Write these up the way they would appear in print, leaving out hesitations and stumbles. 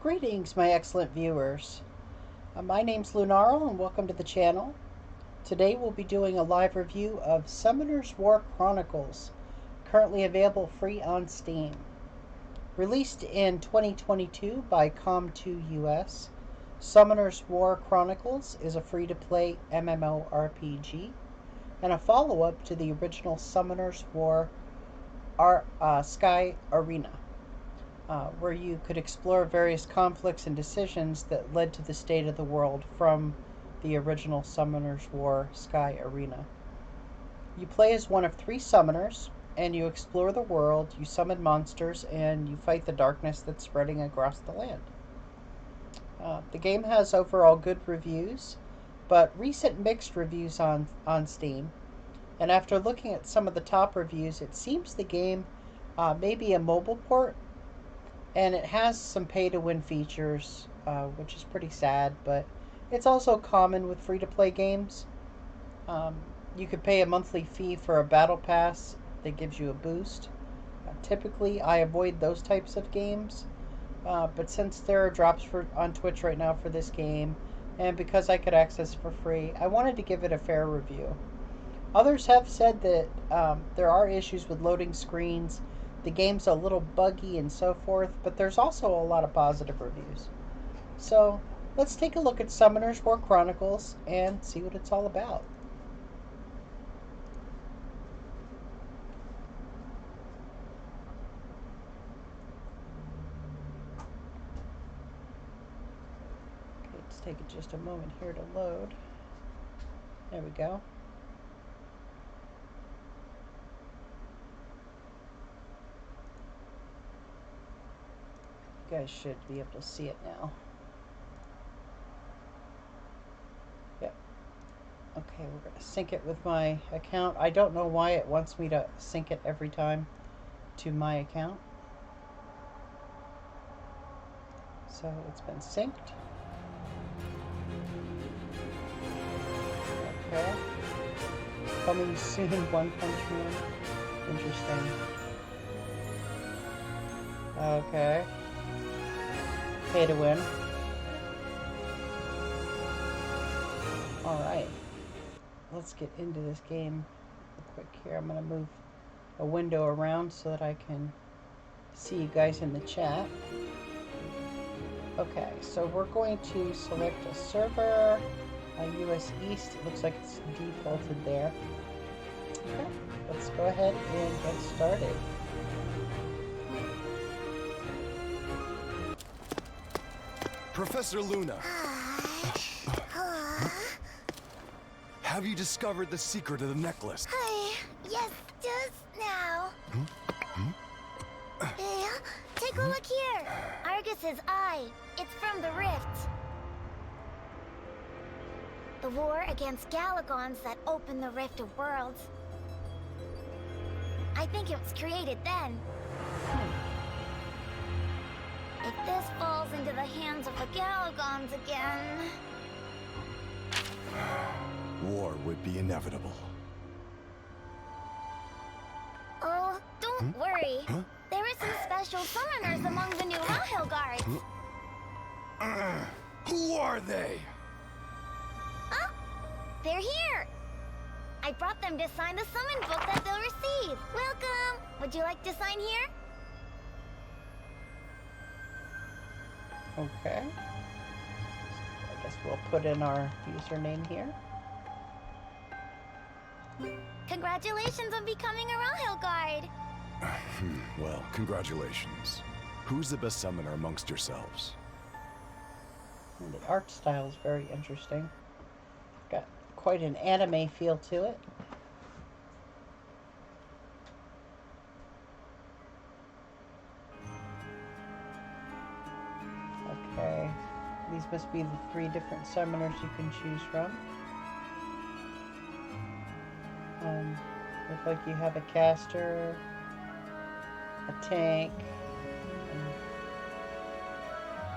Greetings, my excellent viewers. My name's Lunaril, and welcome to the channel. Today we'll be doing a live review of Summoner's War Chronicles, currently available free on Steam. Released in 2022 by Com2 US, Summoner's War Chronicles is a free-to-play MMORPG and a follow-up to the original Summoner's War Sky Arena. Where you could explore various conflicts and decisions that led to the state of the world from the original Summoner's War Sky Arena. You play as one of 3 summoners, and you explore the world, you summon monsters, and you fight the darkness that's spreading across the land. The game has overall good reviews, but recent mixed reviews on Steam. And after looking at some of the top reviews, it seems the game may be a mobile port. And it has some pay-to-win features, which is pretty sad, but it's also common with free-to-play games. You could pay a monthly fee for a battle pass that gives you a boost. Typically, I avoid those types of games, but since there are drops on Twitch right now for this game, and because I could access it for free, I wanted to give it a fair review. Others have said that there are issues with loading screens, the game's a little buggy and so forth, but there's also a lot of positive reviews. So let's take a look at Summoner's War Chronicles and see what it's all about. Okay, let's take just a moment here to load. There we go. You guys should be able to see it now. Yep. Okay, we're going to sync it with my account. I don't know why it wants me to sync it every time to my account. So it's been synced. Okay. Coming soon, One Punch Man. Interesting. Okay. Pay to win. Alright. Let's get into this game real quick here. I'm going to move a window around so that I can see you guys in the chat. Okay, so we're going to select a server, US East. It looks like it's defaulted there. Okay, let's go ahead and get started. Professor Luna, have you discovered the secret of the necklace? Yes, just now. Take a look here. Argus's eye. It's from the rift. The war against Galagons that opened the Rift of Worlds. I think it was created then. If this falls into the hands of the Galagons again... War would be inevitable. Oh, don't worry. There are some special summoners among the new Lunaril guards. Who are they? Huh? They're here. I brought them to sign the summon book that they'll receive. Welcome. Would you like to sign here? Okay. I guess we'll put in our username here. Congratulations on becoming a Lunaril guard. Well, congratulations. Who's the best summoner amongst yourselves? And the art style is very interesting. Got quite an anime feel to it. Okay, these must be the 3 different summoners you can choose from. Look like you have a caster, a tank, and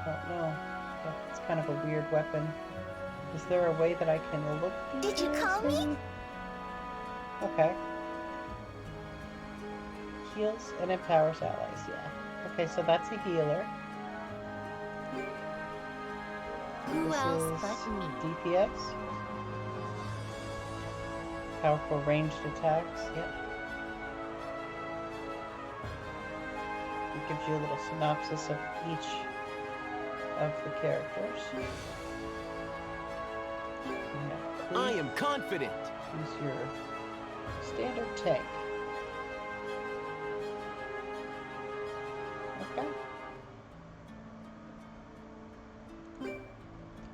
I don't know. It's kind of a weird weapon. Is there a way that I can look these? Did you call me? Okay. Heals and empowers allies, yeah. Okay, so that's a healer. Who else but me? DPS. Powerful ranged attacks. Yep. It gives you a little synopsis of each of the characters. I am confident. Use your standard tank. Okay.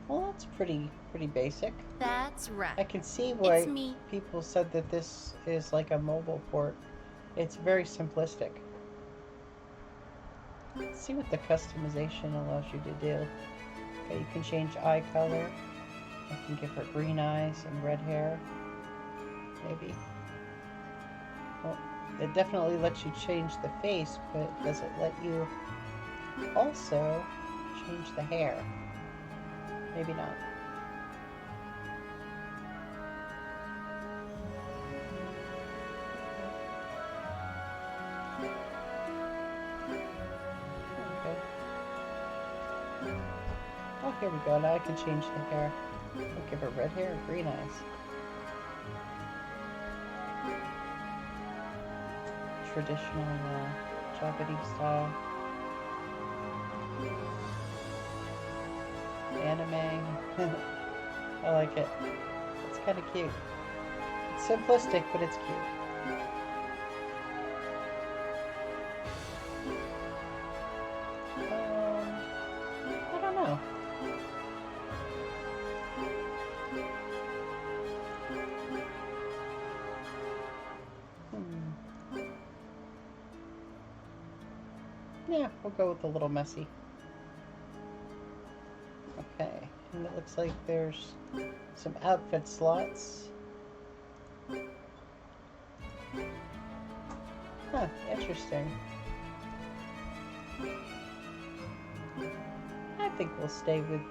Well, that's pretty basic. That's right. I can see why It's me. people said that this is like a mobile port. It's very simplistic. Let's see what the customization allows you to do. Okay, you can change eye color. I can give her green eyes and red hair. Maybe. Well, it definitely lets you change the face, but does it let you also change the hair? Maybe not. Okay. Oh, here we go. Now I can change the hair. I'll give her red hair and green eyes. Traditional Japanese style. Anime. I like it. It's kind of cute. It's simplistic, but it's cute. I don't know. Yeah, we'll go with a little messy. Okay, and it looks like there's some outfit slots. Huh, interesting. I think we'll stay with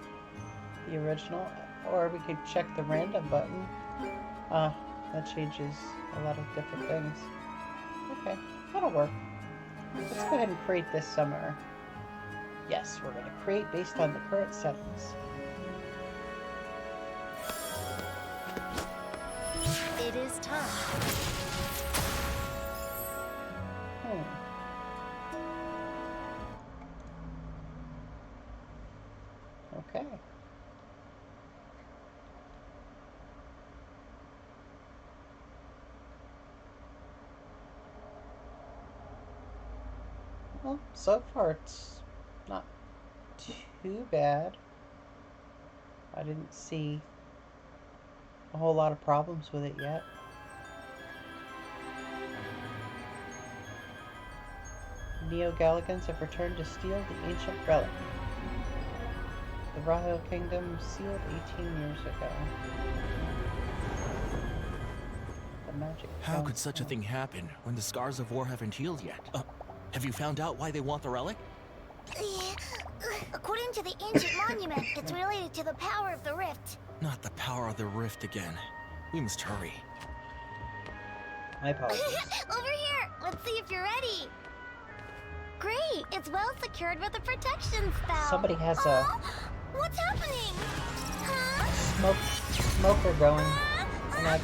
the original, or we could check the random button. That changes a lot of different things. Okay, that'll work. Let's go ahead and create this summoner. Yes, we're going to create based on the current settings. It is time. Okay. Well, so far it's not too bad. I didn't see a whole lot of problems with it yet. Neo-Galligans have returned to steal the ancient relic. The Rahil Kingdom sealed 18 years ago. The magic. How could such a thing happen when the scars of war haven't healed yet? Have you found out why they want the relic? According to the ancient monument, it's related to the power of the rift. Not the power of the rift again. We must hurry. My apologies. Over here! Let's see if you're ready! Great! It's well secured with a protection spell! Somebody has a... What's happening? Huh? Smoker going, and I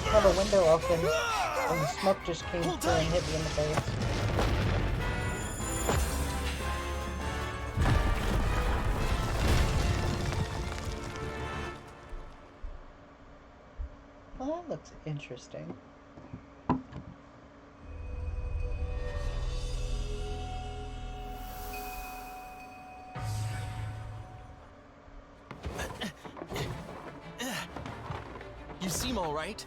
have a window open, and the smoke just came through and hit me in the face. Well, that looks interesting. You seem all right.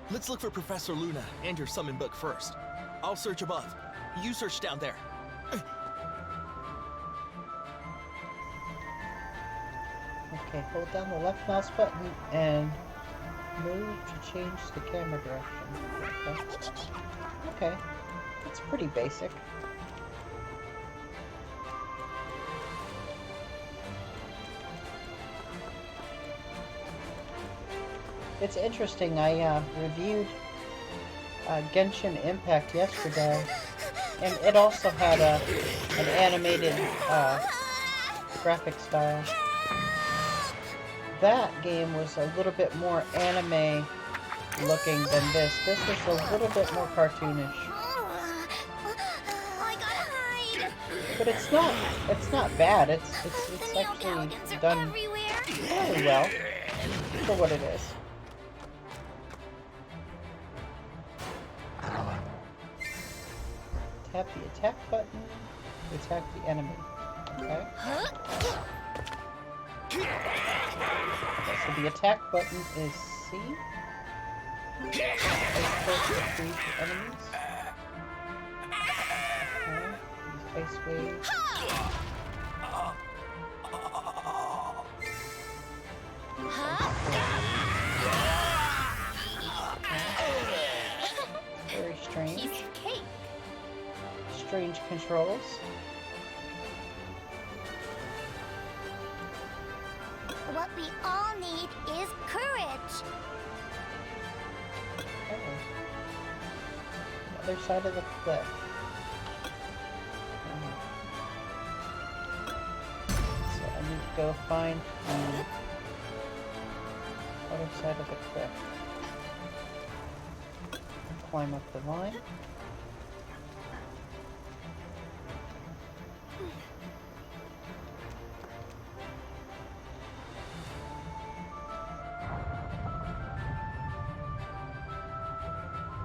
Let's look for Professor Luna and your summon book first. I'll search above. You search down there. Okay, hold down the left mouse button and move to change the camera direction. Okay, that's pretty basic. It's interesting, I reviewed Genshin Impact yesterday, And it also had an animated graphic style. That game was a little bit more anime looking than this. This is a little bit more cartoonish. I gotta hide. But it's not bad. It's The actually neogaligans are done everywhere. really well for what it is. Tap the attack button to attack the enemy. Okay. So the attack button is C. Ice Force to freeze the enemies. Okay. Use Ice Wave. Very strange. Piece of cake. Strange controls. What we all need is courage. Okay. The other side of the cliff. So I need to go find the other side of the cliff. Climb up the line.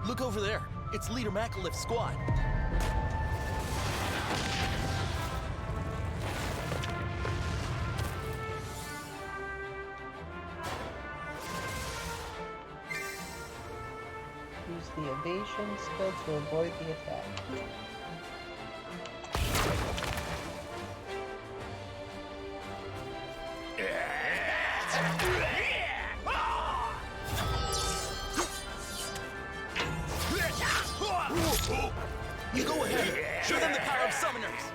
Look over there. It's Leader Macaliff's squad. Use the evasion skill to avoid the attack. You go ahead. Show them the power of summoners.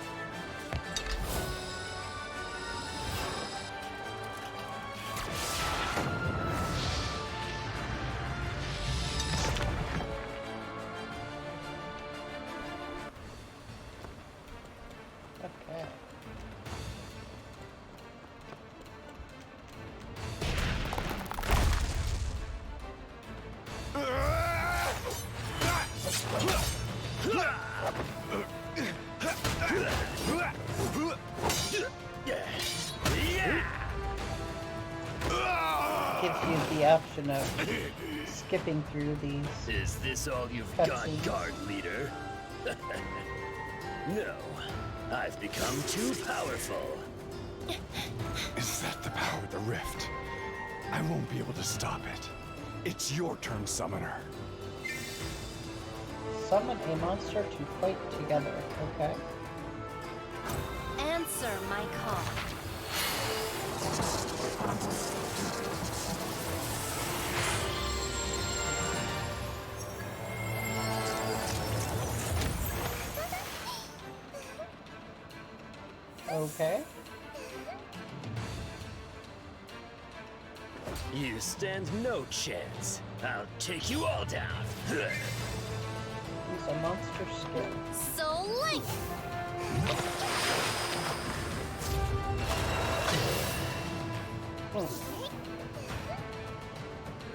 Okay. Gives you the option of skipping through these. Is this all you've got, guard leader? No, I've become too powerful. Is that the power of the rift? I won't be able to stop it. It's your turn, Summoner. Summon a monster to fight together. Okay. Answer my call. Okay. You stand no chance. I'll take you all down. Use a monster skill. So Link.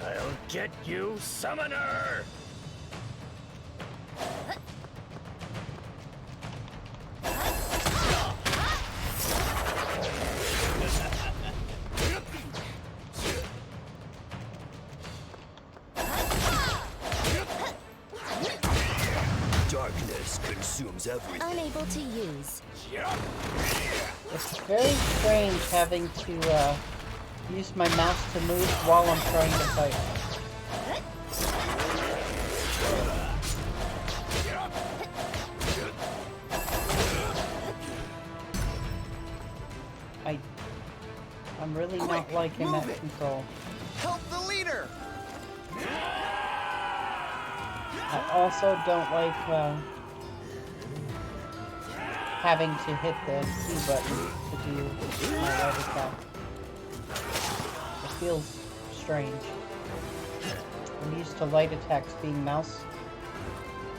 I'll get you, summoner! Darkness consumes everything. Unable to use. It's very strange having to use my mouse to move while I'm trying to fight. I'm really not liking that control. Help the leader. I also don't like having to hit the C button to do my light attack. It feels strange. I'm used to light attacks being mouse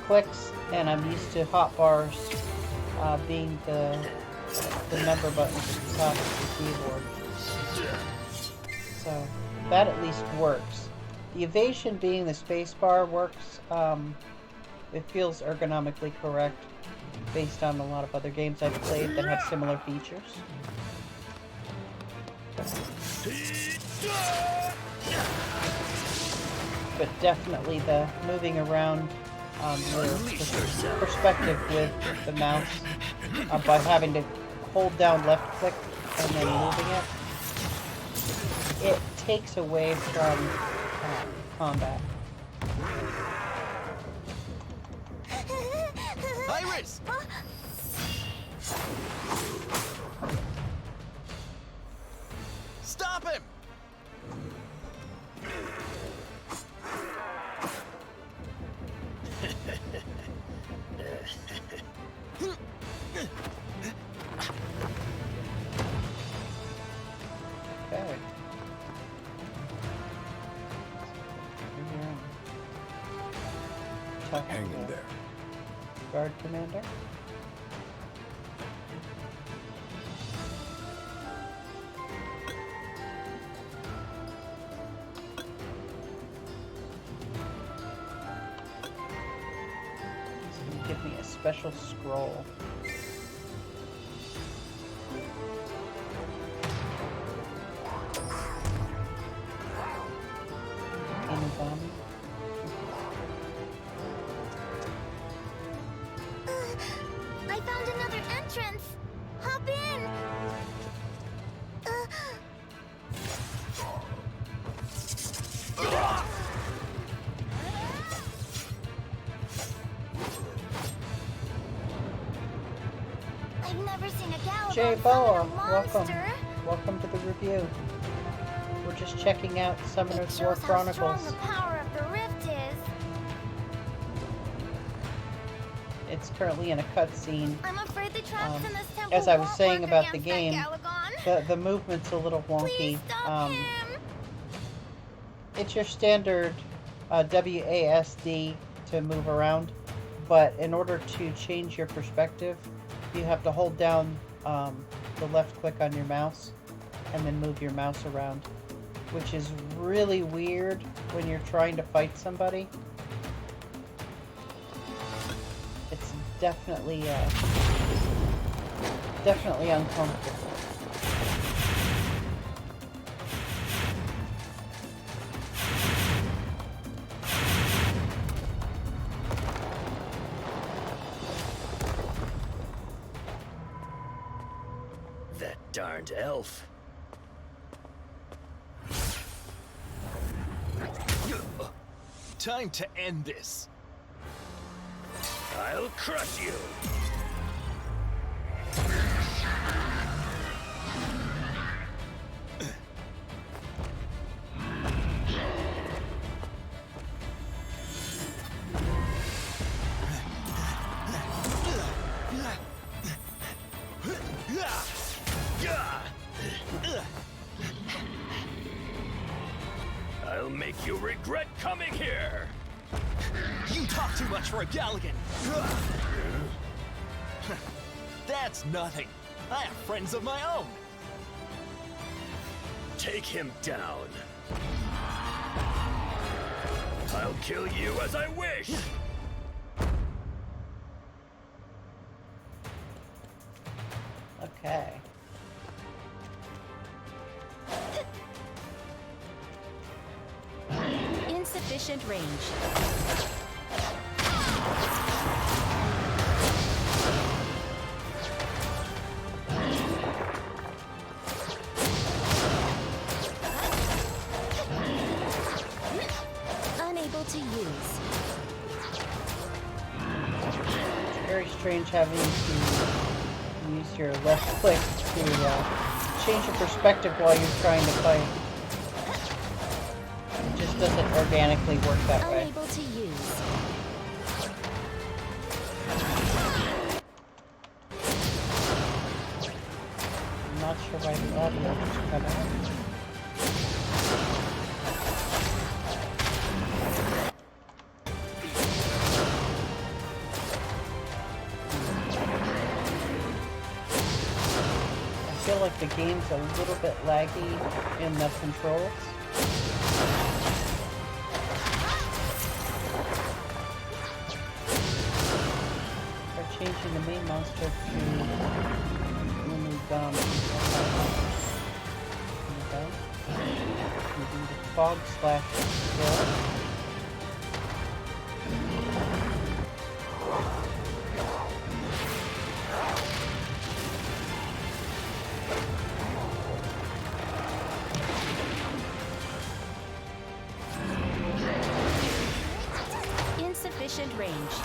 clicks, and I'm used to hotbars being the number buttons at the top of the keyboard. So that at least works. The evasion being the spacebar works. It feels ergonomically correct based on a lot of other games I've played that have similar features. But definitely the moving around your perspective with the mouse by having to hold down left click and then moving it takes away from combat. Iris! Stop him! Okay. Hang in there. Guard commander. He's gonna give me a special scroll. Inubami. I found another entrance. Hop in. I've never seen a Galagon Jay summon Boa, a monster. welcome to the review. We're just checking out It Summoner's War shows how strong Chronicles. the power of the rift is. It's currently in a cutscene. I'm afraid the traps in this temple As I was won't saying work about the against game, that Galagon. the movement's a little wonky. Please stop him. It's your standard WASD to move around, but in order to change your perspective, you have to hold down the left click on your mouse and then move your mouse around, which is really weird when you're trying to fight somebody. It's definitely uncomfortable. That darned elf. Time to end this. I'll crush you. I'll make you regret coming here. You talk too much for a Galagon. That's nothing. I have friends of my own. Take him down. I'll kill you as I wish. Okay. Insufficient range. Unable to use. It's very strange having to use your left click to change your perspective while you're trying to fight. It just doesn't organically work that way. Unable to use. I'm not sure why the audio just cut out. like the game's a little bit laggy in the controls. They're changing the main monster to Lunaril. Okay. Maybe the fog slash skill. Insufficient range.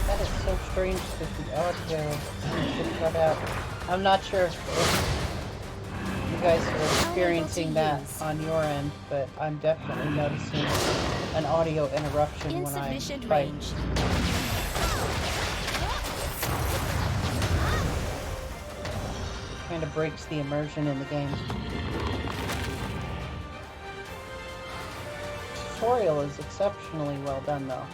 That is so strange that the audio seems to cut out. I'm not sure if you guys are experiencing that on your end, but I'm definitely noticing an audio interruption when I Insufficient type. range. Kind of breaks the immersion in the game. Tutorial is exceptionally well done, though.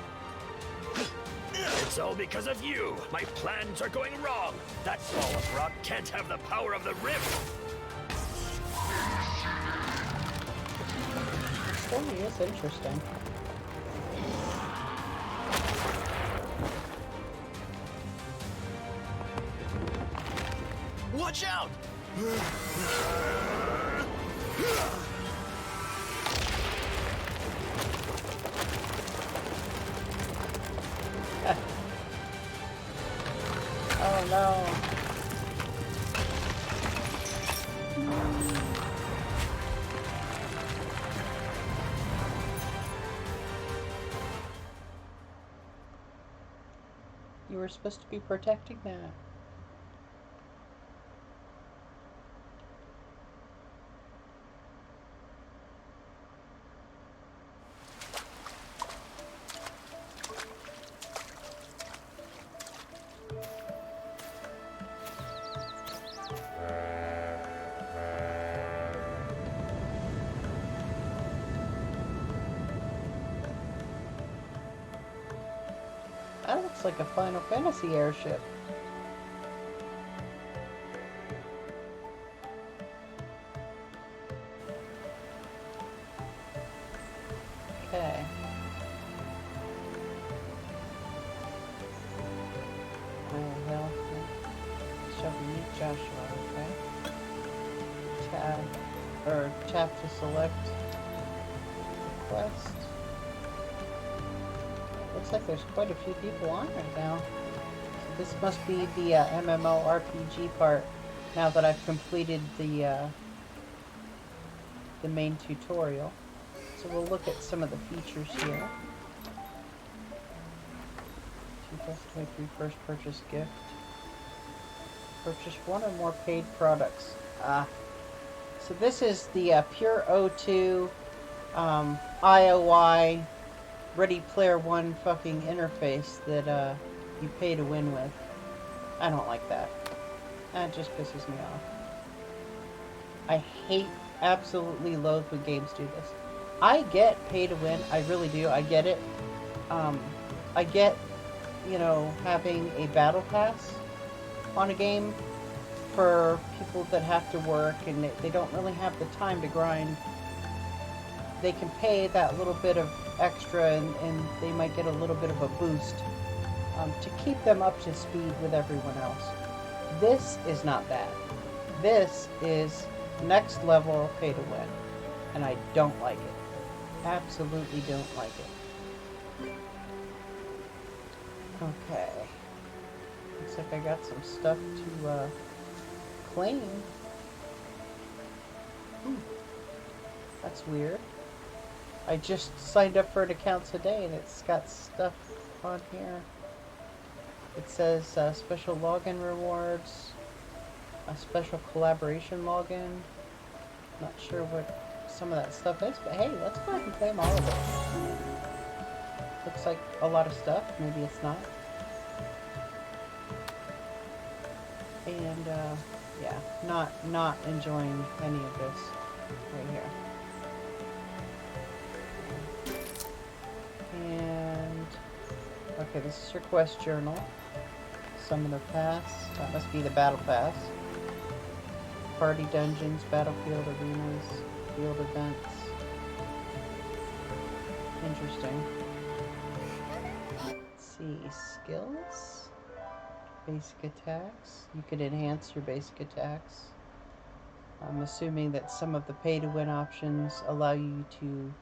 It's all because of you. My plans are going wrong. That ball of rock can't have the power of the rift. The story is interesting. Watch out! Oh no. You were supposed to be protecting that. That looks like a Final Fantasy airship. Okay. Well, shall we meet Joshua, okay? Tap to select quest. Looks like there's quite a few people on right now. So this must be the MMORPG part. Now that I've completed the main tutorial, so we'll look at some of the features here. 2023 first purchase gift. Purchase one or more paid products. So this is the Pure O2 IOI Ready Player One fucking interface that you pay to win with. I don't like that. That just pisses me off. I hate, absolutely loathe when games do this. I get pay to win, I really do, I get it. I get, you know, having a battle pass on a game for people that have to work and they don't really have the time to grind. They can pay that little bit of extra and they might get a little bit of a boost to keep them up to speed with everyone else. This is not that. This is next level pay to win, and I don't like it. Absolutely don't like it. Okay. Looks like I got some stuff to claim. That's weird. I just signed up for an account today and it's got stuff on here. It says special login rewards, a special collaboration login. Not sure what some of that stuff is, but hey, let's go ahead and claim all of it. Looks like a lot of stuff. Maybe it's not. yeah, not enjoying any of this right here. And okay, this is your quest journal. Summoner Pass. That must be the battle pass. Party dungeons, battlefield arenas, field events. Interesting. Let's see, skills, basic attacks. You can enhance your basic attacks. I'm assuming that some of the pay-to-win options allow you to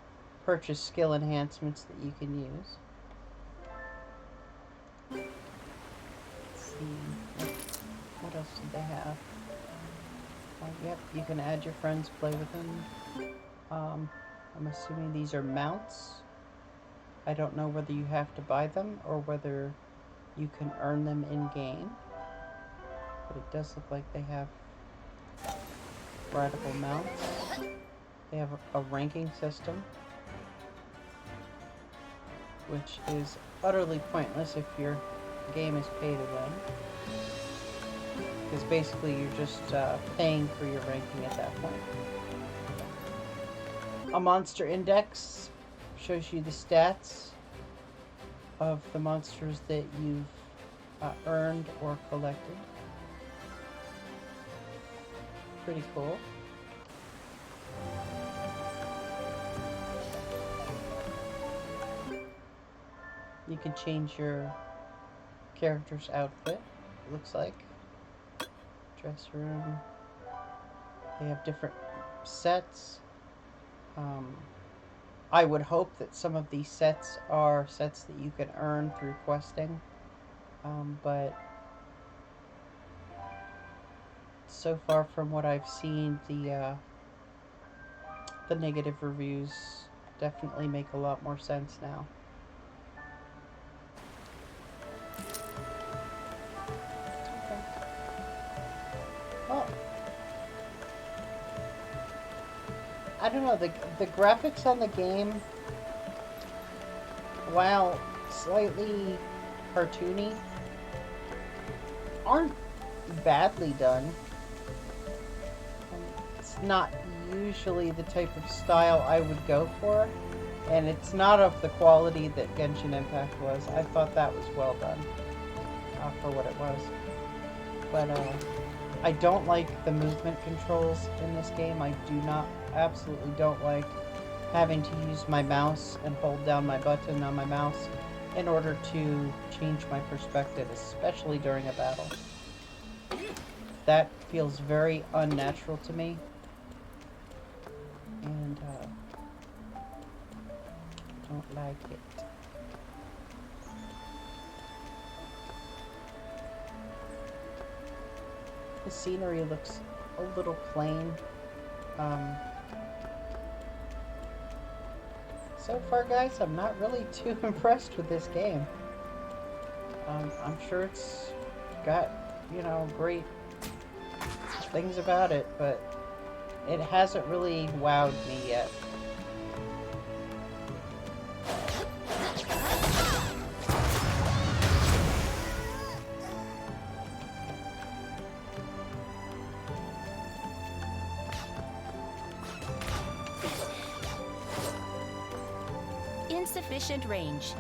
purchase skill enhancements that you can use. Let's see, what else did they have? Yep, you can add your friends, play with them. I'm assuming these are mounts. I don't know whether you have to buy them or whether you can earn them in-game. But it does look like they have radical mounts. They have a ranking system, which is utterly pointless if your game is pay to win. Because basically you're just paying for your ranking at that point. A monster index shows you the stats of the monsters that you've earned or collected. Pretty cool. You can change your character's outfit, it looks like. Dress room. They have different sets. I would hope that some of these sets are sets that you can earn through questing, but so far from what I've seen, the negative reviews definitely make a lot more sense now. Okay. Well, I don't know, the graphics on the game, while slightly cartoony, aren't badly done. It's not usually the type of style I would go for, and it's not of the quality that Genshin Impact was. I thought that was well done for what it was. But I don't like the movement controls in this game. I absolutely don't like having to use my mouse and hold down my button on my mouse in order to change my perspective, especially during a battle. That feels very unnatural to me. And don't like it. The scenery looks a little plain. So far, guys, I'm not really too impressed with this game. I'm sure it's got, you know, great things about it, but it hasn't really wowed me yet. Insufficient range.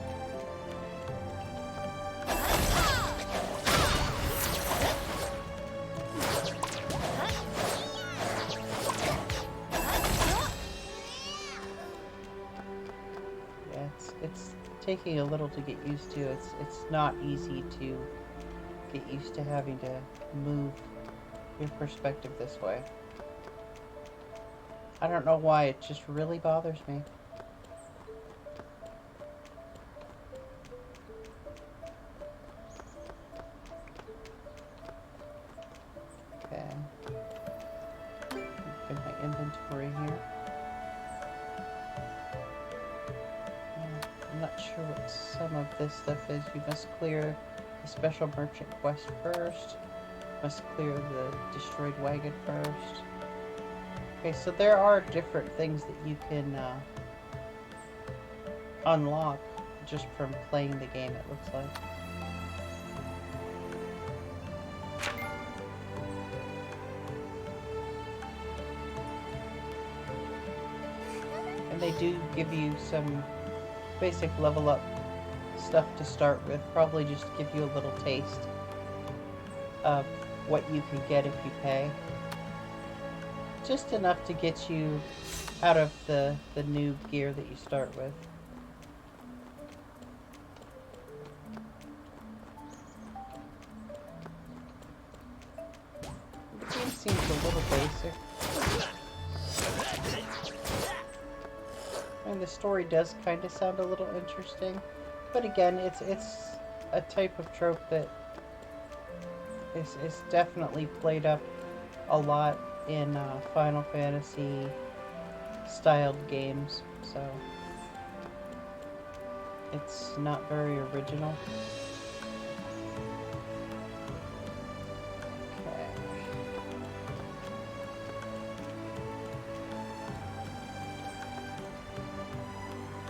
Yeah, it's taking a little to get used to. It's not easy to get used to having to move your perspective this way. I don't know why, it just really bothers me. Okay. Look at my inventory here. I'm not sure what some of this stuff is. You must clear the special merchant quest first. Must clear the destroyed wagon first. Okay, so there are different things that you can unlock just from playing the game, it looks like. And they do give you some basic level up stuff to start with, probably just to give you a little taste of what you can get if you pay. Just enough to get you out of the noob gear that you start with. The game seems a little basic. And the story does kind of sound a little interesting. But again, it's a type of trope that is definitely played up a lot in Final Fantasy styled games, so it's not very original. Okay.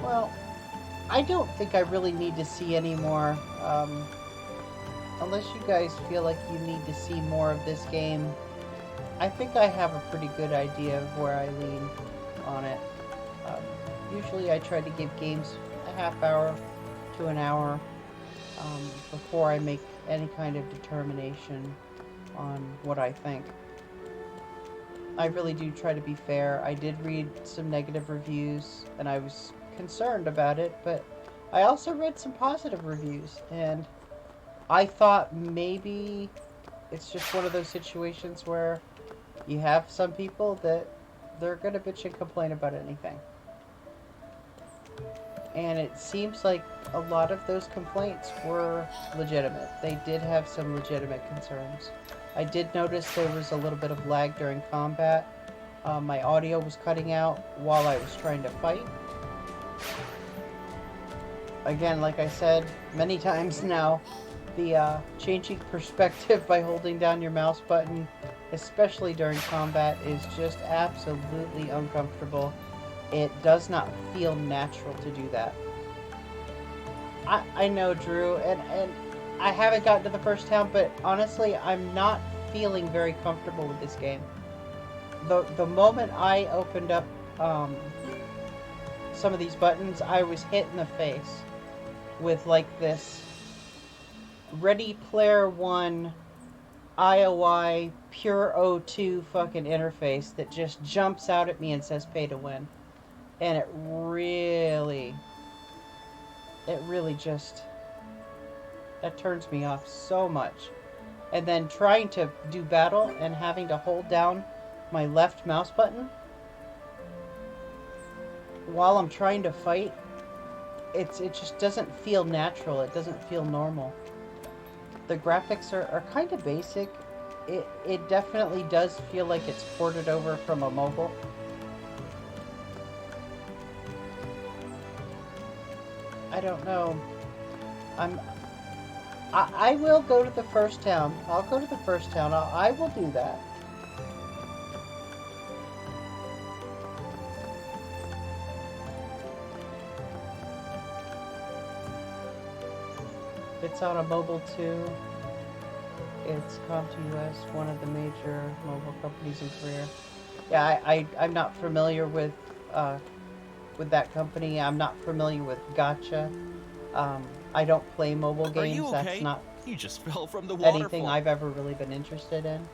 Well, I don't think I really need to see any more, unless you guys feel like you need to see more of this game. I think I have a pretty good idea of where I lean on it. Usually I try to give games a half hour to an hour before I make any kind of determination on what I think. I really do try to be fair. I did read some negative reviews and I was concerned about it, but I also read some positive reviews, and I thought maybe it's just one of those situations where you have some people that they're going to bitch and complain about anything. And it seems like a lot of those complaints were legitimate. They did have some legitimate concerns. I did notice there was a little bit of lag during combat. My audio was cutting out while I was trying to fight. Again, like I said many times now, the changing perspective by holding down your mouse button, especially during combat, is just absolutely uncomfortable. It does not feel natural to do that. I know, Drew, and I haven't gotten to the first town, but honestly, I'm not feeling very comfortable with this game. The moment I opened up some of these buttons, I was hit in the face with like this Ready Player One IOI Pure O2 fucking interface that just jumps out at me and says pay to win. And it really just, that turns me off so much. And then trying to do battle and having to hold down my left mouse button while I'm trying to fight, it just doesn't feel natural. It doesn't feel normal. The graphics are kind of basic. It definitely does feel like it's ported over from a mobile. I don't know. I will go to the first town. I'll go to the first town. I will do that. It's on a mobile too. It's ComTUS, one of the major mobile companies in Korea. Yeah, I'm not familiar with that company. I'm not familiar with Gacha. I don't play mobile games. Are you okay? That's not You just fell from the waterfall. anything I've ever really been interested in.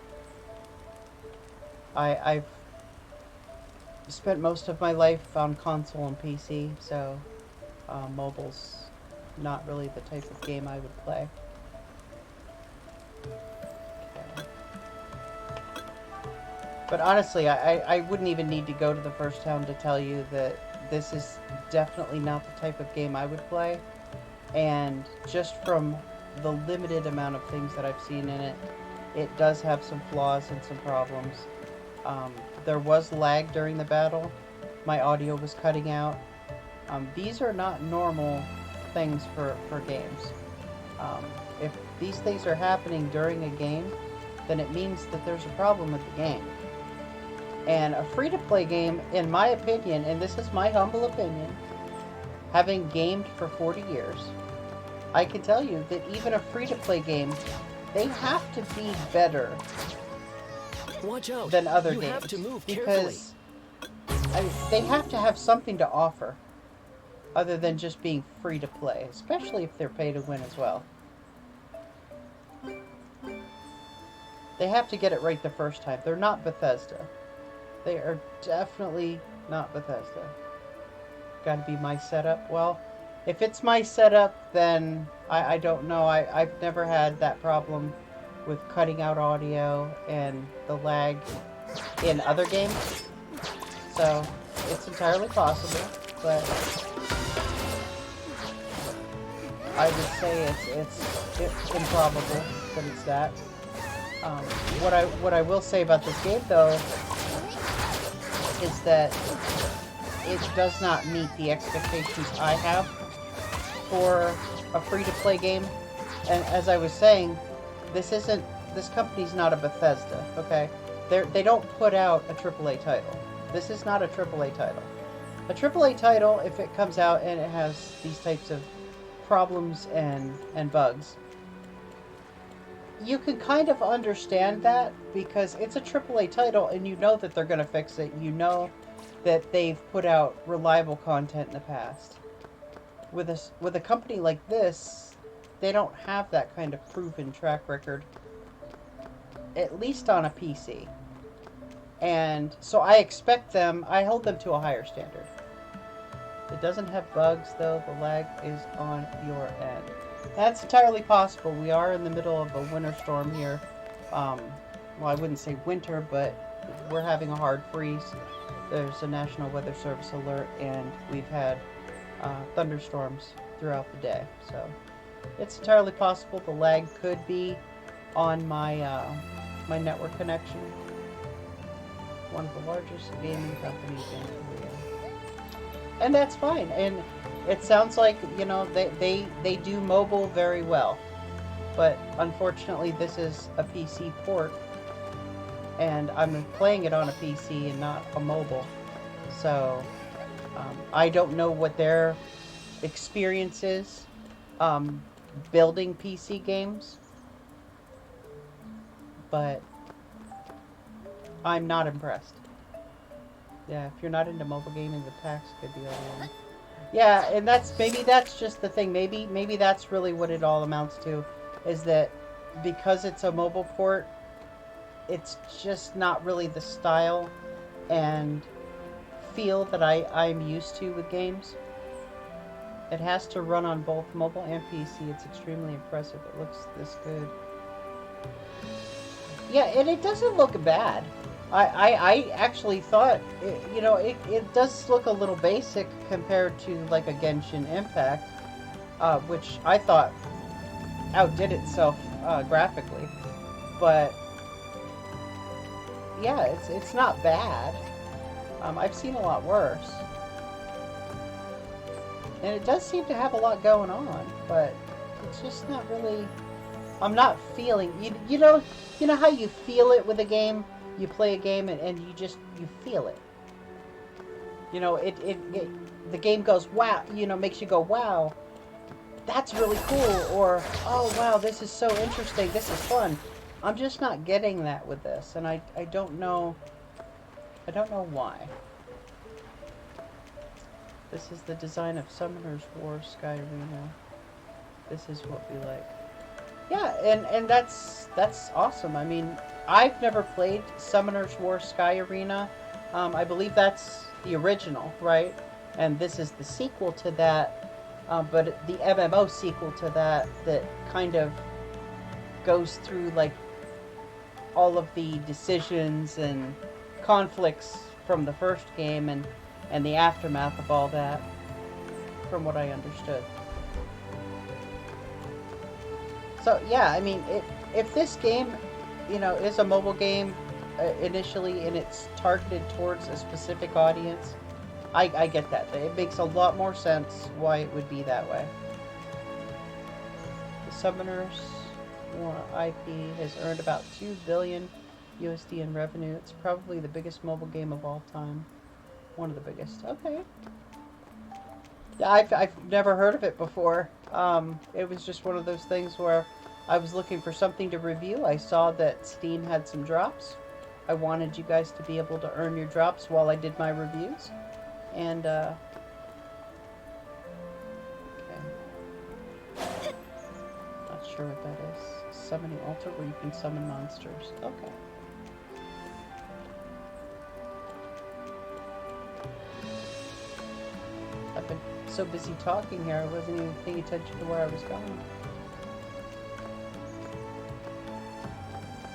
I've spent most of my life on console and PC, so mobile's not really the type of game I would play. Okay. But honestly, I wouldn't even need to go to the first town to tell you that this is definitely not the type of game I would play. And just from the limited amount of things that I've seen in it, it does have some flaws and some problems. There was lag during the battle. My audio was cutting out. These are not normal things for games. If these things are happening during a game, then it means that there's a problem with the game. And a free-to-play game, in my opinion, and this is my humble opinion, having gamed for 40 years, I can tell you that even a free-to-play game, they have to be better Watch out. than other you games. Have to move because I mean, they have to have something to offer other than just being free to play, especially if they're pay to win as well. They have to get it right the first time. They're not Bethesda. They are definitely not Bethesda. Gotta be my setup. Well, if it's my setup, then I don't know. I've never had that problem with cutting out audio and the lag in other games. So, it's entirely possible, but I would say it's improbable that it's that. What I will say about this game, though, is that it does not meet the expectations I have for a free-to-play game. And as I was saying, this company's not a Bethesda, okay? They don't put out a AAA title. This is not a AAA title. A AAA title, if it comes out and it has these types of problems and bugs, you can kind of understand that because it's a AAA title and you know that they're going to fix it. You know that they've put out reliable content in the past. With a company like this, they don't have that kind of proven track record, at least on a PC. And so I held them to a higher standard. It doesn't have bugs, though. The lag is on your end. That's entirely possible. We are in the middle of a winter storm here. Well, I wouldn't say winter, but we're having a hard freeze. There's a National Weather Service alert, and we've had thunderstorms throughout the day. So it's entirely possible the lag could be on my my network connection. One of the largest gaming companies in Korea. And that's fine. And it sounds like, you know, they do mobile very well. But unfortunately, this is a PC port. And I'm playing it on a PC and not a mobile. So, I don't know what their experience is building PC games. But I'm not impressed. Yeah, if you're not into mobile gaming, the tax could be on. Yeah, and maybe that's just the thing. Maybe that's really what it all amounts to, is that because it's a mobile port, it's just not really the style and feel that I'm used to with games. It has to run on both mobile and PC. It's extremely impressive. It looks this good. Yeah, and it doesn't look bad. I actually thought, it does look a little basic compared to like a Genshin Impact, which I thought outdid itself graphically. But yeah, it's not bad. I've seen a lot worse. And it does seem to have a lot going on, but it's just not really... I'm not feeling... You know how you feel it with a game? You play a game and you feel it. You know, the game goes, wow, makes you go, wow, that's really cool, or, oh, wow, this is so interesting, this is fun. I'm just not getting that with this, and I don't know why. This is the design of Summoner's War Sky Arena. This is what we like. Yeah, and that's awesome. I mean, I've never played Summoner's War Sky Arena. I believe that's the original, right? And this is the sequel to that, but the MMO sequel to that kind of goes through, like, all of the decisions and conflicts from the first game and the aftermath of all that, from what I understood. So, yeah, I mean, if this game, is a mobile game initially and it's targeted towards a specific audience, I get that. It makes a lot more sense why it would be that way. The Summoners War IP has earned about $2 billion USD in revenue. It's probably the biggest mobile game of all time. One of the biggest. Okay. Yeah, I've never heard of it before. It was just one of those things where I was looking for something to review. I saw that Steam had some drops, I wanted you guys to be able to earn your drops while I did my reviews. And, okay. Not sure what that is. Summoning altar where you can summon monsters. Okay. I've been so busy talking here, I wasn't even paying attention to where I was going.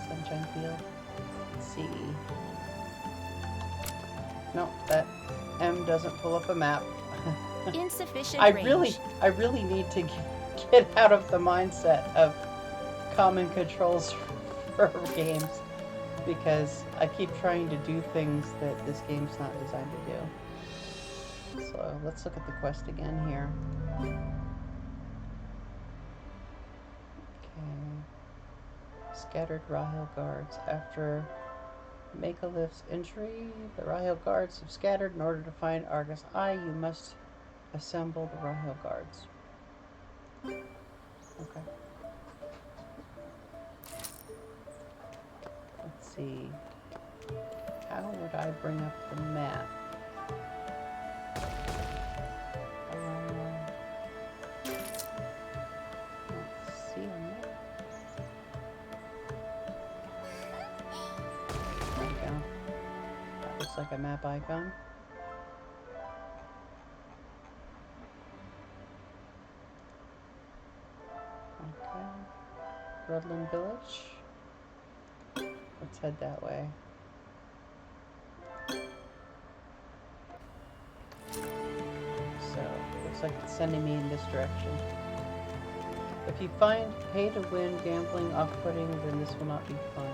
Sunshine Field. Let's see. No, that M doesn't pull up a map. Insufficient I range. really need to get out of the mindset of common controls for games, because I keep trying to do things that this game's not designed to do. So let's look at the quest again here. Okay. Scattered Rahil guards. After Makalith's injury, the Rahil guards have scattered. In order to find Argus Eye, you must assemble the Rahil guards. Okay. Let's see. How would I bring up the map? Let's see a map. There we go. That looks like a map icon. Okay. Redland Village. Let's head that way. So, looks like it's sending me in this direction. If you find pay-to-win gambling off-putting, then this will not be fun.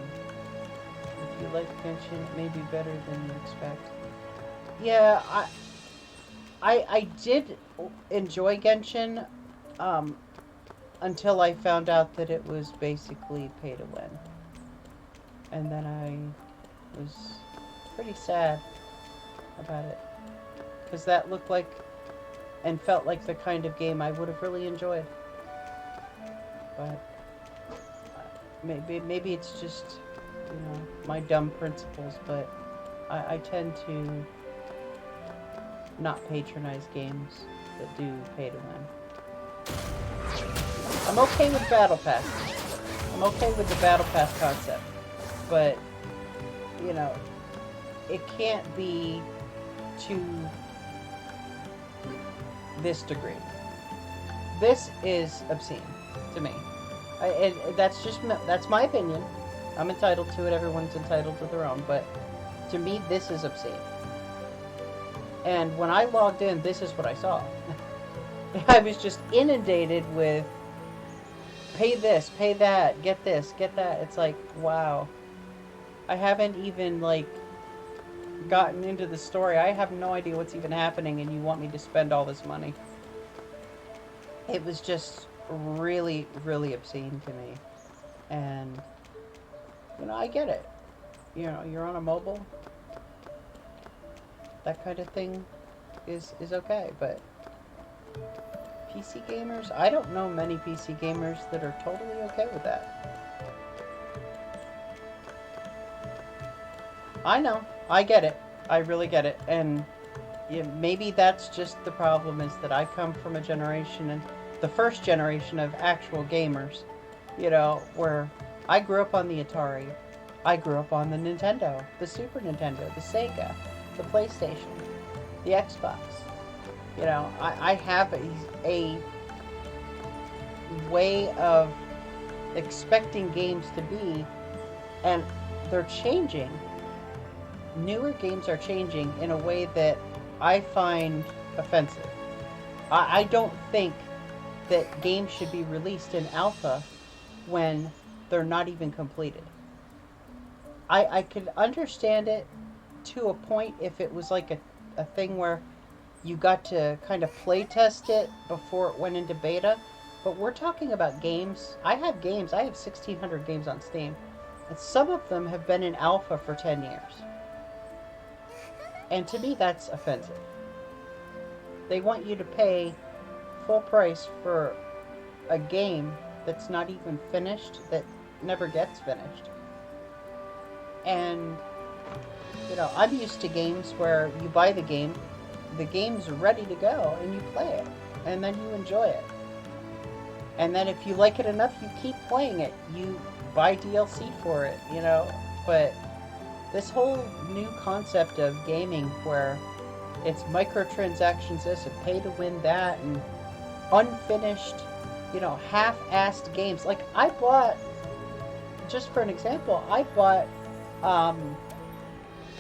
If you like Genshin, it may be better than you expect. Yeah, I did enjoy Genshin, until I found out that it was basically pay-to-win. And then I was pretty sad about it, because that looked like and felt like the kind of game I would have really enjoyed. But maybe it's just, you know, my dumb principles, but I tend to not patronize games that do pay to win. I'm okay with Battle Pass. I'm okay with the Battle Pass concept, but, you know, it can't be to this degree. This is obscene to me. And that's my opinion. I'm entitled to it. Everyone's entitled to their own. But to me, this is obscene. And when I logged in, this is what I saw. I was just inundated with pay this, pay that, get this, get that. It's like, wow. I haven't even, like, gotten into the story. I have no idea what's even happening, and you want me to spend all this money. It was just really, really obscene to me. And, you know, I get it. You know, you're on a mobile. That kind of thing is okay, but PC gamers, I don't know many PC gamers that are totally okay with that. I know. I get it. I really get it. And yeah, maybe that's just the problem, is that I come from a generation, and the first generation of actual gamers, you know, where I grew up on the Atari. I grew up on the Nintendo, the Super Nintendo, the Sega, the PlayStation, the Xbox. You know, I have a way of expecting games to be, and they're changing. Newer games are changing in a way that I find offensive. I don't think that games should be released in alpha when they're not even completed. I could understand it to a point if it was like a thing where you got to kind of play test it before it went into beta. But we're talking about games. I have 1,600 games on Steam. And some of them have been in alpha for 10 years. And to me, that's offensive. They want you to pay full price for a game that's not even finished, that never gets finished. And, you know, I'm used to games where you buy the game's ready to go, and you play it, and then you enjoy it. And then if you like it enough, you keep playing it. You buy DLC for it, you know. But this whole new concept of gaming where it's microtransactions this and pay to win that and unfinished, you know, half-assed games. Like, I bought, just for an example, I bought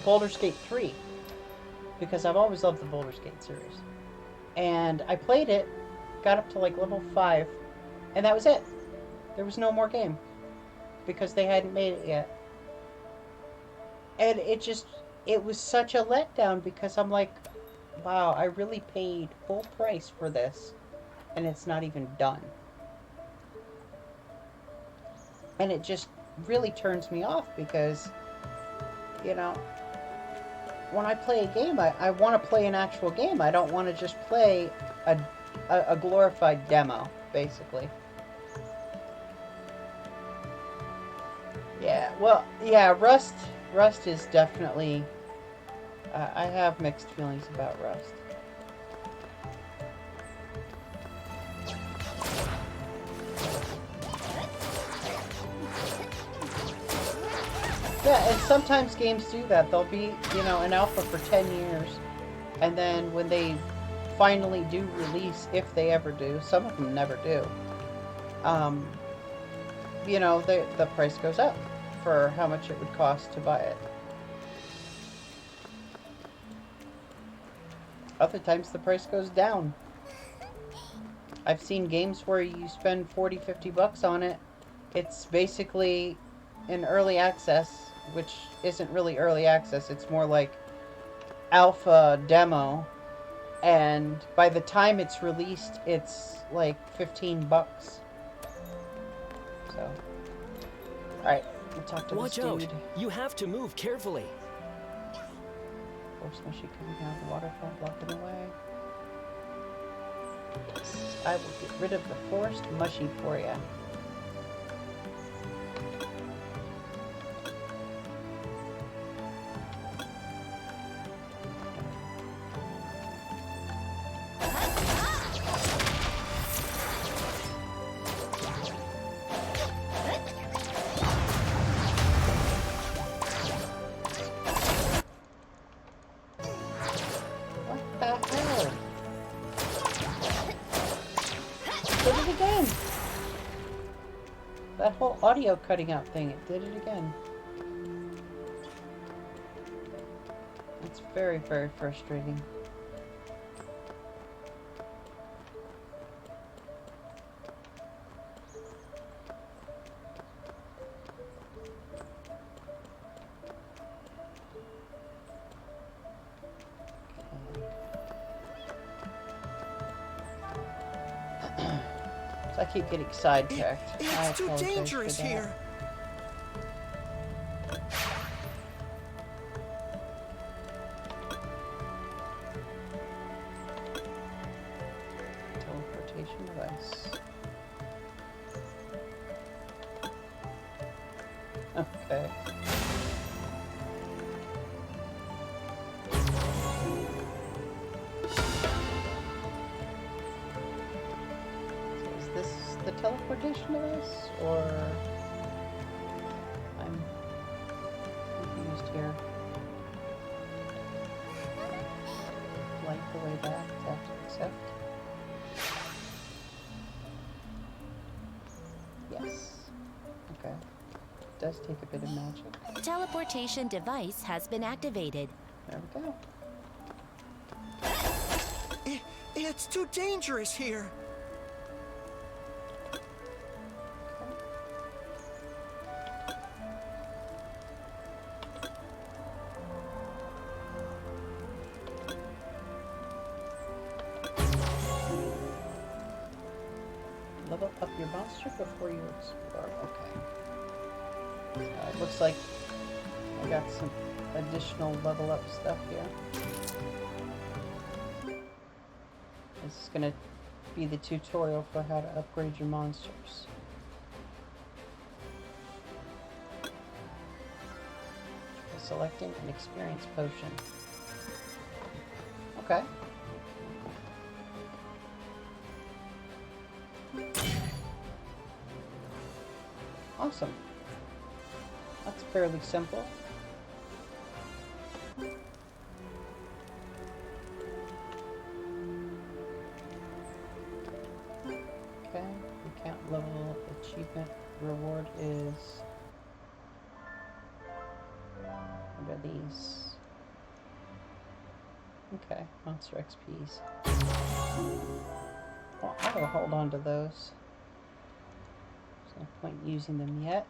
Baldur's Gate 3 because I've always loved the Baldur's Gate series. And I played it, got up to like level 5, and that was it. There was no more game because they hadn't made it yet. And it was such a letdown because I'm like, wow, I really paid full price for this and it's not even done. And it just really turns me off because, you know, when I play a game, I want to play an actual game. I don't want to just play a glorified demo, basically. Yeah, well, yeah, Rust is definitely... I have mixed feelings about Rust. Yeah, and sometimes games do that. They'll be, you know, an alpha for 10 years, and then when they finally do release, if they ever do, some of them never do, you know, the price goes up for how much it would cost to buy it. Other times the price goes down. I've seen games where you spend 40, 50 bucks on it. It's basically in early access, which isn't really early access. It's more like alpha demo. And by the time it's released, it's like 15 bucks. So, alright, we'll talk to Watch this dude. out! You have to move carefully. Force mushy coming down the waterfall, blocking the way. Yes, I will get rid of the forest mushy for you. That whole audio cutting out thing, it did it again. It's very, very frustrating. I keep getting sidetracked. It's too dangerous here. Teleportation device. Okay. The teleportation device, or I'm confused here. Like the way back, tap to accept. Yes. Okay. It does take a bit of magic. Teleportation device has been activated. There we go. It's too dangerous here. Level up your monster before you explore. Okay. It looks like I got some additional level up stuff here. This is going to be the tutorial for how to upgrade your monsters. selecting an experience potion. Okay. Awesome. That's fairly simple. Okay, account level achievement reward is... What are these? Okay, monster XPs. Well, I will hold on to those. There's no point using them yet.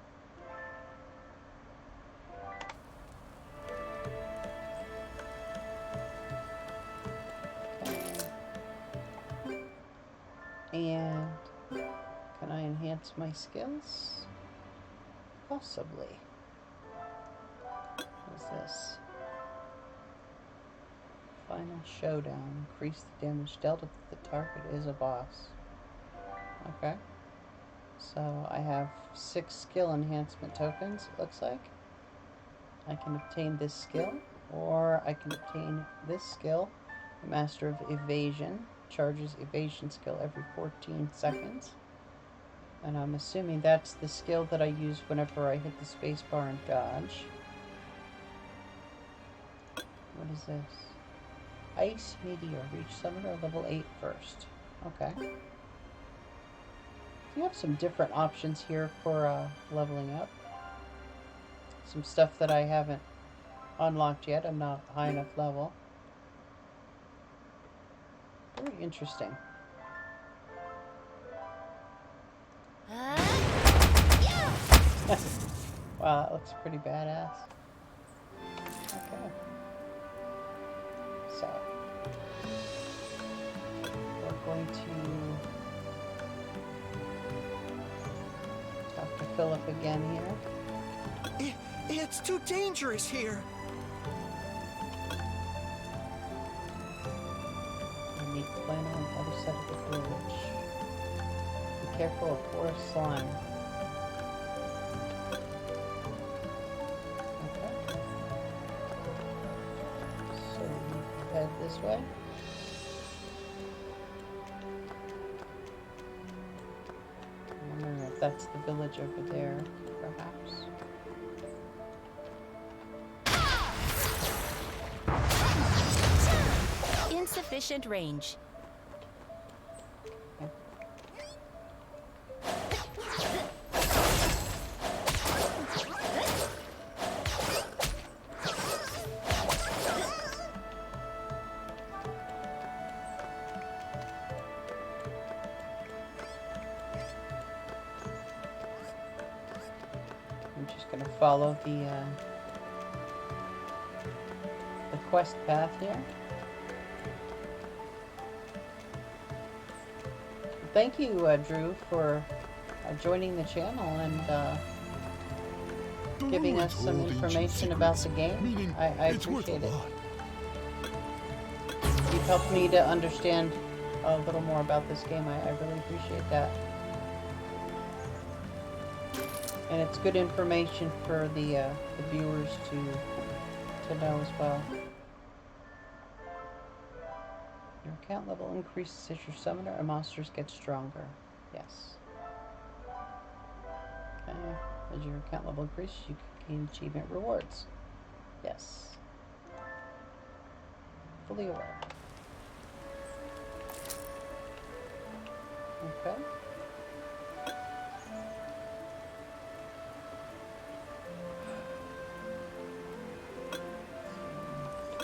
Okay. And can I enhance my skills? Possibly. What is this? Final showdown. Increase the damage dealt if the target is a boss. Okay. So I have 6 skill enhancement tokens, it looks like. I can obtain this skill, or I can obtain this skill. Master of Evasion. Charges evasion skill every 14 seconds. And I'm assuming that's the skill that I use whenever I hit the spacebar and dodge. What is this? Ice Meteor. Reach Summoner level 8 first. Okay. You have some different options here for leveling up. Some stuff that I haven't unlocked yet. I'm not high enough level. Very interesting. Yeah! Wow, that looks pretty badass. Okay. So, we're going to talk to Philip again here. It's too dangerous here. And meet Glenn on the other side of the village. Be careful of forest slime. Okay. So we head this way. I'm wondering if that's the village over there, perhaps. Insufficient range. Okay. I'm just gonna follow the quest path here. Thank you, Drew, for joining the channel and giving us some information about the game. I appreciate it. You've helped me to understand a little more about this game. I really appreciate that. And it's good information for the viewers to know as well. Your account level increases as your summoner and monsters get stronger. Yes. Okay. As your account level increases, you can gain achievement rewards. Yes. Fully aware. Okay.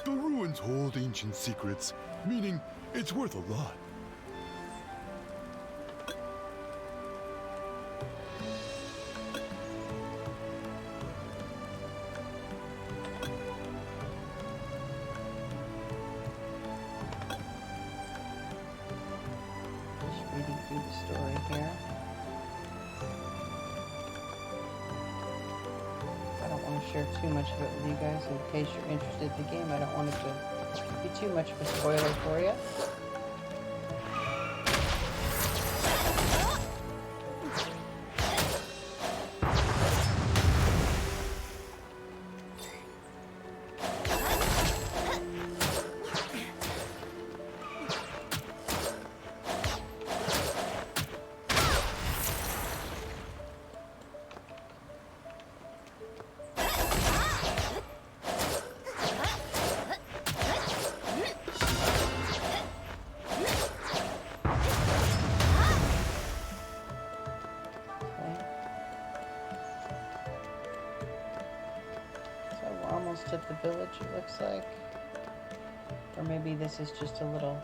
The ruins hold ancient secrets, meaning it's worth a lot. Just reading through the story here. I don't want to share too much of it with you guys in case you're interested in the game. I don't want it to be too much of a spoiler for you. the village, it looks like. Or maybe this is just a little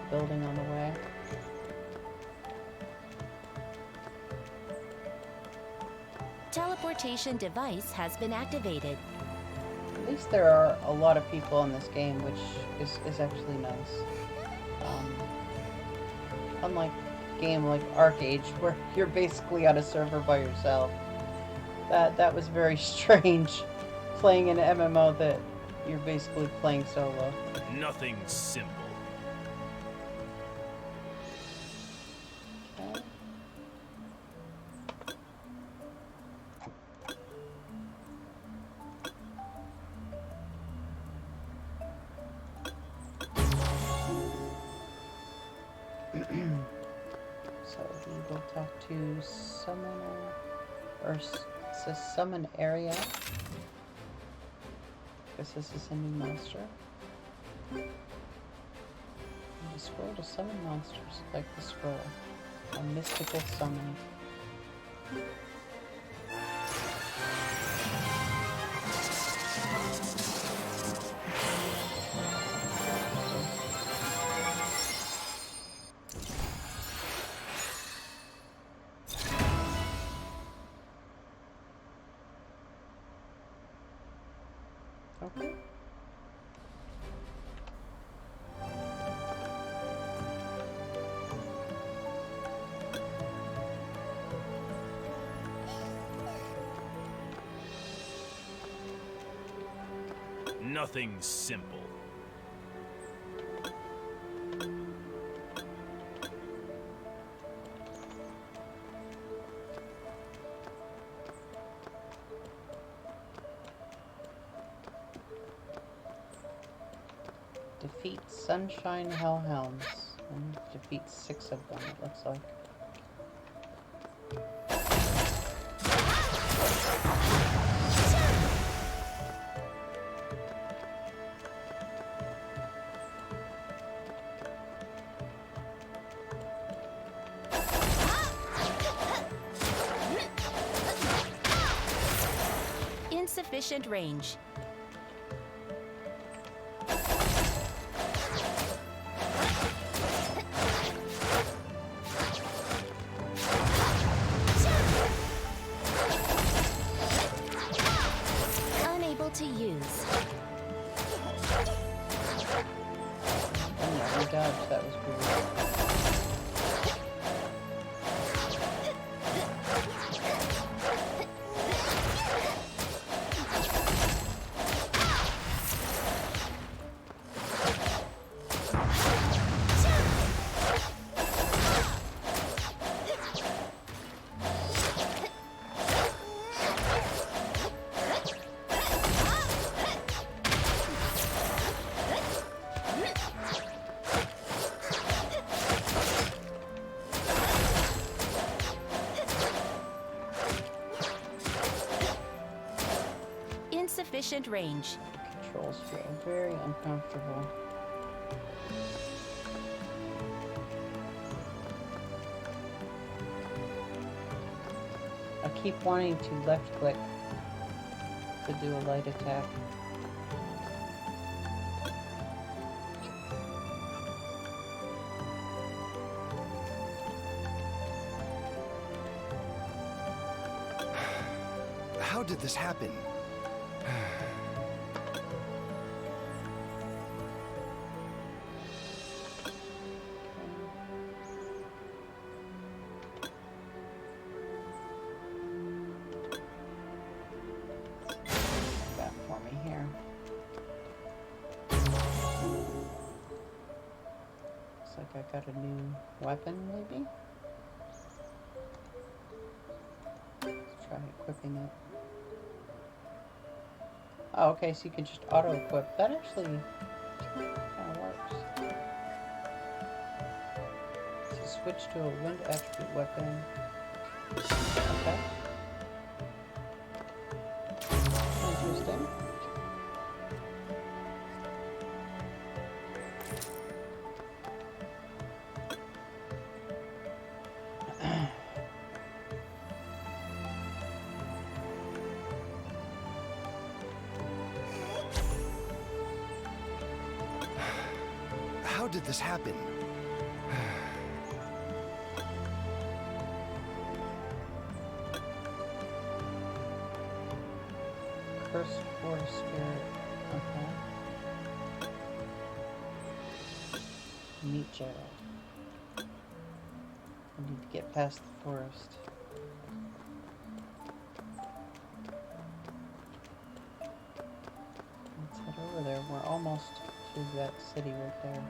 building on the way. Teleportation device has been activated. At least there are a lot of people in this game, which is actually nice. Unlike a game like Arcade, where you're basically on a server by yourself. That was very strange, playing an MMO that you're basically playing solo. Nothing simple. Okay. So we will talk to summoner, or it says summon area. Guess this is a new monster. And the scroll to summon monsters, like the scroll. A mystical summon. Okay. Nothing simple. Defeat Sunshine Hellhounds. And defeat 6 of them, it looks like. Insufficient range. Unable to use. Oh yeah, we dodged. That was weird. Insufficient range. Controls feel very uncomfortable. I keep wanting to left click to do a light attack. How did this happen? That for me here. Looks like I got a new weapon, maybe? Let's try equipping it. Oh, okay, so you can just auto-equip. That actually kind of works. So switch to a wind attribute weapon. Okay. Interesting. did this happen? Cursed forest spirit. Okay. Meet Gerald. I need to get past the forest. Let's head over there. We're almost to that city right there.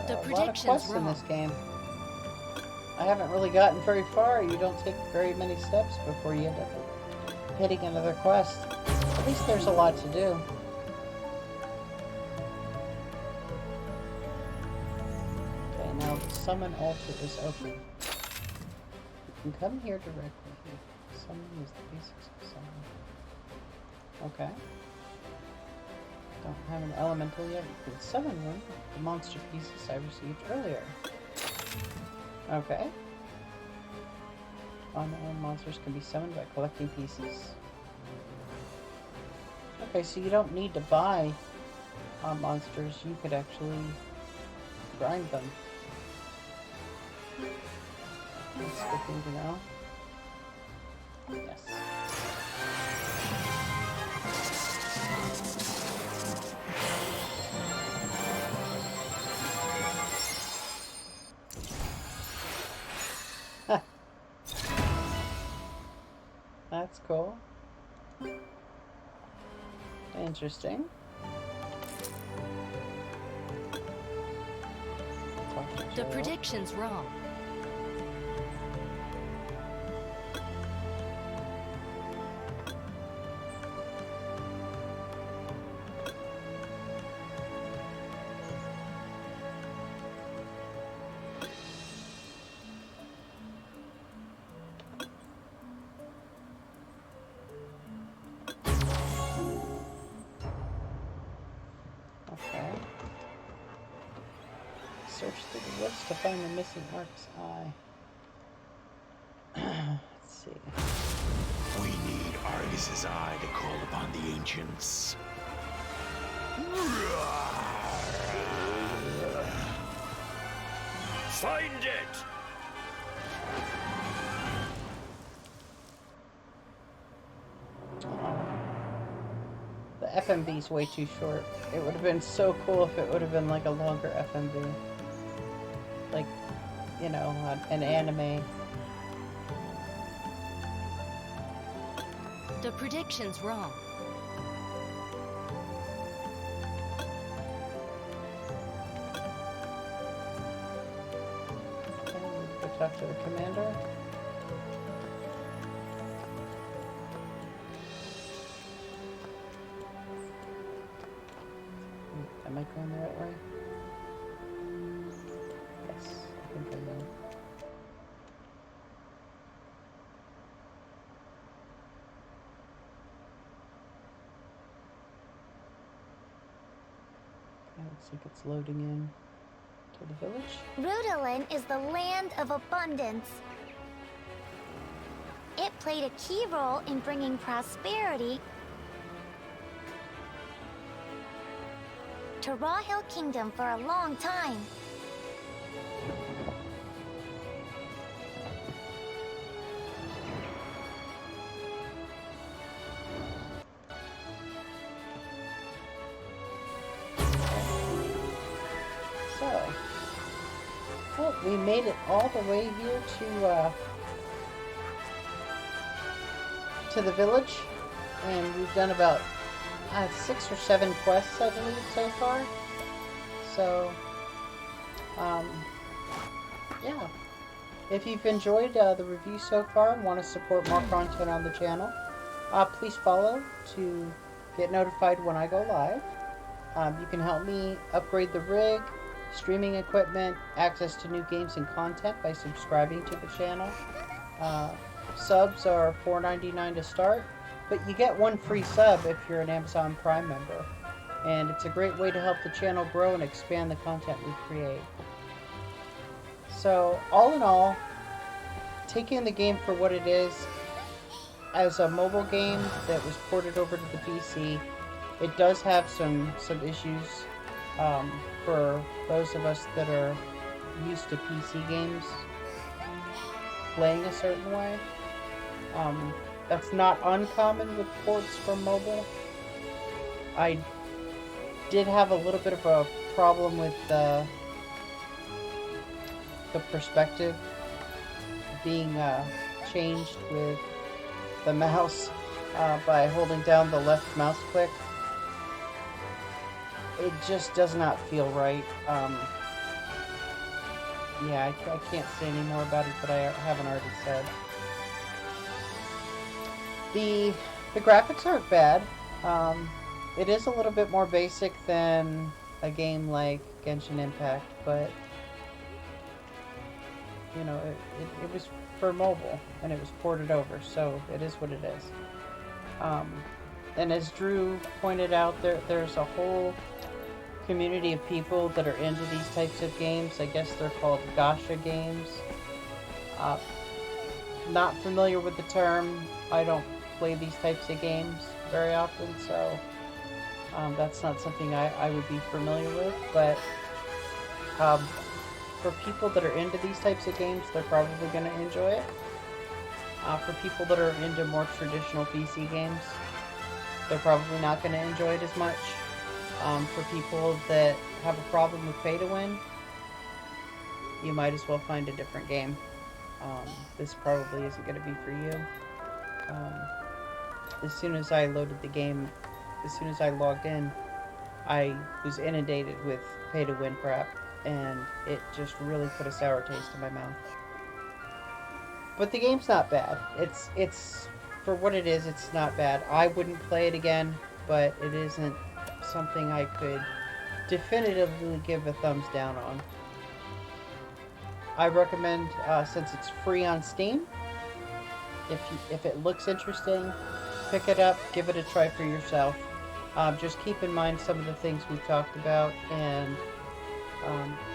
The A lot of prediction's quests in wrong. this game. I haven't really gotten very far. You don't take very many steps before you end up hitting another quest. At least there's a lot to do. Okay, now the summon altar is open. You can come here directly. Summon is the basics of summon. Okay. Don't have an elemental yet. You can summon one with the monster pieces I received earlier. Okay. Unknown monsters can be summoned by collecting pieces. Okay, so you don't need to buy monsters. You could actually grind them. That's a good thing to know. Yes. That's cool. Interesting. Talk to The Gerald. prediction's wrong. Okay. Search through the woods to find the missing Ark's eye. Let's see. We need Argus's eye to call upon the ancients. Find it! The FMV's way too short. It would have been so cool if it would have been like a longer FMV. Like, you know, an anime. The prediction's wrong. Okay, go talk to the commander. Am I going the right way? Yes, I think I am. Okay, looks like it's loading in to the village. Rudolin is the land of abundance. It played a key role in bringing prosperity to Raw Hill Kingdom for a long time. So, well, we made it all the way here to the village, and we've done about 6 or 7 quests, I believe, so far. So, yeah. If you've enjoyed the review so far and want to support more content on the channel, please follow to get notified when I go live. You can help me upgrade the rig, streaming equipment, access to new games and content by subscribing to the channel. Subs are $4.99 to start, but you get one free sub if you're an Amazon Prime member. And it's a great way to help the channel grow and expand the content we create. So, all in all, taking the game for what it is, as a mobile game that was ported over to the PC, it does have some issues for those of us that are used to PC games playing a certain way. That's not uncommon with ports from mobile. I did have a little bit of a problem with the perspective being changed with the mouse by holding down the left mouse click. It just does not feel right. Yeah, I can't say any more about it that I haven't already said. The graphics aren't bad. It is a little bit more basic than a game like Genshin Impact, but you know, it was for mobile and it was ported over, so it is what it is. And as Drew pointed out, there's a whole community of people that are into these types of games. I guess they're called gacha games. Not familiar with the term. I don't play these types of games very often, so that's not something I would be familiar with, but for people that are into these types of games, they're probably going to enjoy it. For people that are into more traditional PC games, they're probably not going to enjoy it as much. For people that have a problem with pay to win, you might as well find a different game. This probably isn't going to be for you. As soon as I loaded the game, as soon as I logged in, I was inundated with pay to win crap, and it just really put a sour taste in my mouth. But the game's not bad. It's for what it is, it's not bad. I wouldn't play it again, but it isn't something I could definitively give a thumbs down on. I recommend, since it's free on Steam, if it looks interesting, pick it up, give it a try for yourself. Just keep in mind some of the things we've talked about, and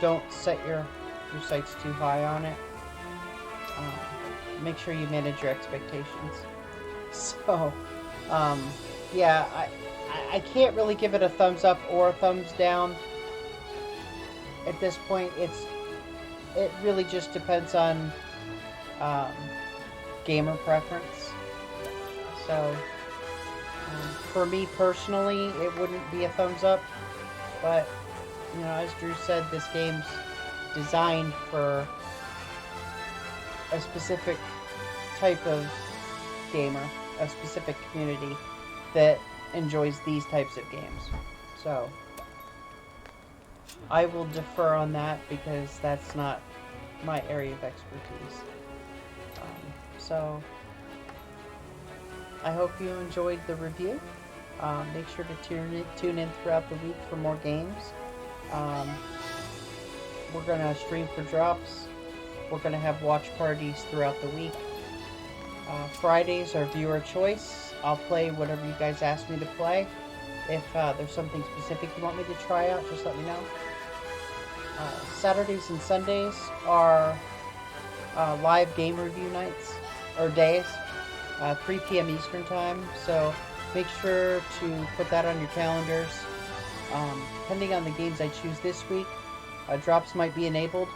don't set your sights too high on it. Make sure you manage your expectations. So, yeah, I can't really give it a thumbs up or a thumbs down. At this point, it really just depends on gamer preference. So, for me personally, it wouldn't be a thumbs up, but you know, as Drew said, this game's designed for a specific type of gamer, a specific community that enjoys these types of games. So I will defer on that because that's not my area of expertise. So I hope you enjoyed the review. Make sure to tune in throughout the week for more games. We're going to stream for drops. We're going to have watch parties throughout the week. Fridays are viewer choice. I'll play whatever you guys ask me to play. If there's something specific you want me to try out, just let me know. Saturdays and Sundays are live game review nights, or days, 3 p.m. Eastern Time. So make sure to put that on your calendars. Depending on the games I choose this week, drops might be enabled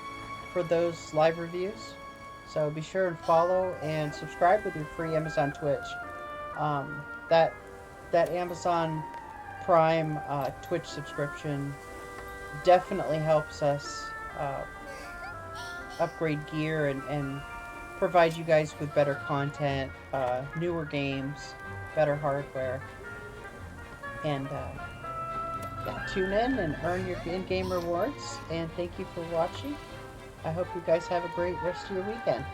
for those live reviews. So be sure and follow and subscribe with your free Amazon Twitch. That Amazon Prime Twitch subscription definitely helps us upgrade gear and provide you guys with better content, newer games, better hardware, and yeah, tune in and earn your in-game rewards. And thank you for watching. I hope you guys have a great rest of your weekend.